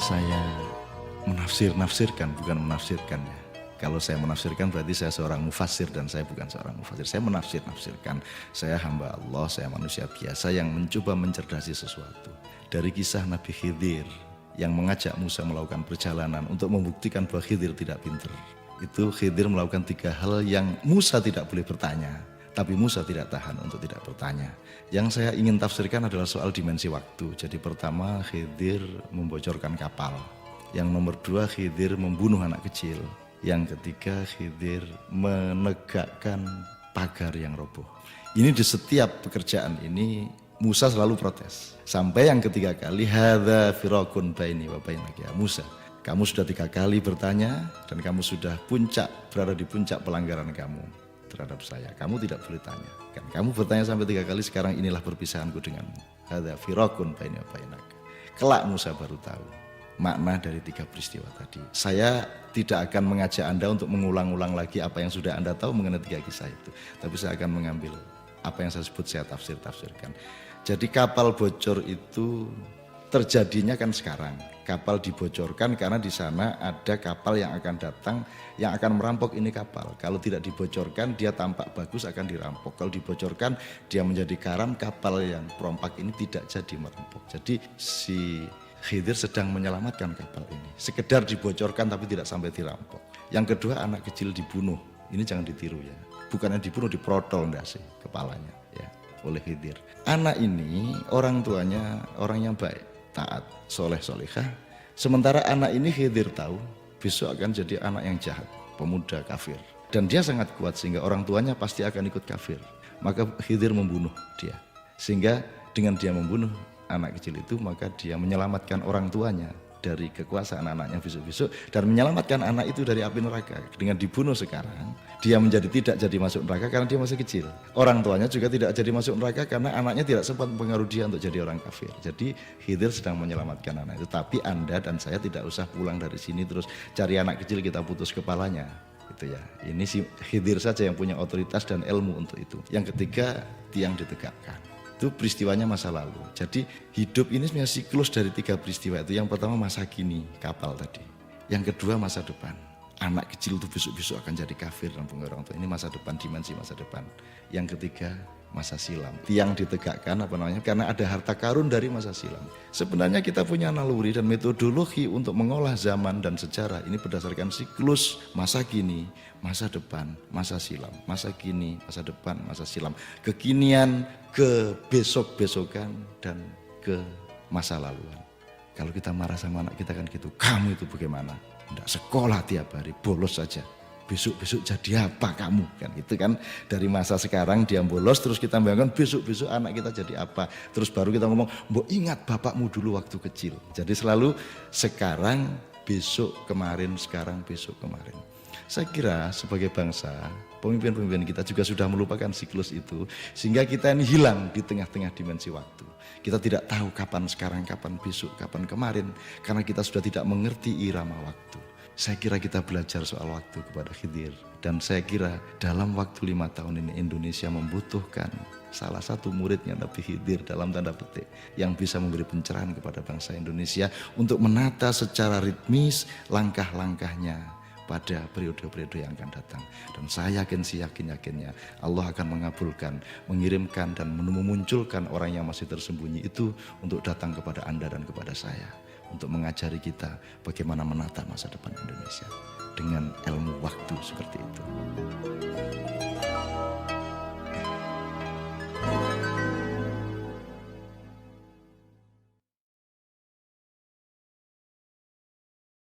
saya menafsirkan, bukan menafsirkan ya. Kalau saya menafsirkan berarti saya seorang mufassir dan saya bukan seorang mufassir. Saya menafsirkan. Saya hamba Allah, saya manusia biasa yang mencoba mencerdasi sesuatu. Dari kisah Nabi Khidir yang mengajak Musa melakukan perjalanan untuk membuktikan bahwa Khidir tidak pintar. Itu Khidir melakukan 3 hal yang Musa tidak boleh bertanya. Tapi Musa tidak tahan untuk tidak bertanya. Yang saya ingin tafsirkan adalah soal dimensi waktu. Jadi pertama Khidir membocorkan kapal. Yang nomor 2 Khidir membunuh anak kecil. Yang ketiga Khidir menegakkan pagar yang roboh. Ini di setiap pekerjaan ini Musa selalu protes. Sampai yang ketiga kali, hadza firaqun baini wa bainak ya Musa. Kamu sudah 3 kali bertanya dan kamu sudah berada di puncak pelanggaran kamu terhadap saya. Kamu tidak boleh tanya. Kan kamu bertanya sampai 3 kali, sekarang inilah perpisahanku denganmu. Hadza firaqun baini wa bainak. Kelak Musa baru tahu makna dari 3 peristiwa tadi. Saya tidak akan mengajak Anda untuk mengulang-ulang lagi apa yang sudah Anda tahu mengenai 3 kisah itu. Tapi saya akan mengambil apa yang saya sebut, saya tafsirkan. Jadi kapal bocor itu terjadinya kan sekarang. Kapal dibocorkan karena di sana ada kapal yang akan datang yang akan merampok ini kapal. Kalau tidak dibocorkan dia tampak bagus akan dirampok. Kalau dibocorkan dia menjadi karam, kapal yang perompak ini tidak jadi merampok. Jadi si Khidir sedang menyelamatkan kapal ini. Sekedar dibocorkan tapi tidak sampai dirampok. Yang kedua anak kecil dibunuh. Ini jangan ditiru ya. Bukannya dibunuh, diprotol ndase kepalanya ya oleh Khidir. Anak ini orang tuanya orang yang baik, taat, soleh solehah. Sementara anak ini Khidir tahu besok akan jadi anak yang jahat, pemuda kafir. Dan dia sangat kuat sehingga orang tuanya pasti akan ikut kafir. Maka Khidir membunuh dia. Sehingga dengan dia membunuh anak kecil itu maka dia menyelamatkan orang tuanya dari kekuasaan anaknya besok-besok dan menyelamatkan anak itu dari api neraka. Dengan dibunuh sekarang dia menjadi tidak jadi masuk neraka karena dia masih kecil. Orang tuanya juga tidak jadi masuk neraka karena anaknya tidak sempat mempengaruhi dia untuk jadi orang kafir. Jadi Khidir sedang menyelamatkan anak itu. Tapi Anda dan saya tidak usah pulang dari sini terus cari anak kecil kita putus kepalanya gitu ya. Ini si Khidir saja yang punya otoritas dan ilmu untuk itu. Yang ketiga tiang ditegakkan. Itu peristiwanya masa lalu. Jadi hidup ini sebenarnya siklus dari 3 peristiwa itu. Yang pertama masa kini, kapal tadi. Yang kedua masa depan. Anak kecil itu besok-besok akan jadi kafir dan pengaruh orang tua. Ini masa depan, dimensi masa depan. Yang ketiga masa silam. Tiang ditegakkan karena ada harta karun dari masa silam. Sebenarnya kita punya naluri dan metodologi untuk mengolah zaman dan sejarah. Ini berdasarkan siklus masa kini, masa depan, masa silam. Masa kini, masa depan, masa silam. Kekinian, ke besok-besokan dan ke masa laluan. Kalau kita marah sama anak kita kan gitu, kamu itu bagaimana? Tidak sekolah tiap hari, bolos saja. Besok-besok jadi apa kamu? Kan gitu kan. Dari masa sekarang dia bolos, terus kita bayangkan besok-besok anak kita jadi apa? Terus baru kita ngomong, mbok ingat bapakmu dulu waktu kecil. Jadi selalu sekarang, besok, kemarin, sekarang, besok, kemarin. Saya kira sebagai bangsa, pemimpin-pemimpin kita juga sudah melupakan siklus itu. Sehingga kita ini hilang di tengah-tengah dimensi waktu. Kita tidak tahu kapan sekarang, kapan besok, kapan kemarin. Karena kita sudah tidak mengerti irama waktu. Saya kira kita belajar soal waktu kepada Khidir. Dan saya kira dalam waktu 5 tahun ini Indonesia membutuhkan salah satu muridnya Nabi Khidir dalam tanda petik. Yang bisa memberi pencerahan kepada bangsa Indonesia untuk menata secara ritmis langkah-langkahnya pada periode-periode yang akan datang. Dan saya yakin yakinnya Allah akan mengabulkan, mengirimkan dan memunculkan orang yang masih tersembunyi itu untuk datang kepada Anda dan kepada saya. Untuk mengajari kita bagaimana menata masa depan Indonesia dengan ilmu waktu seperti itu.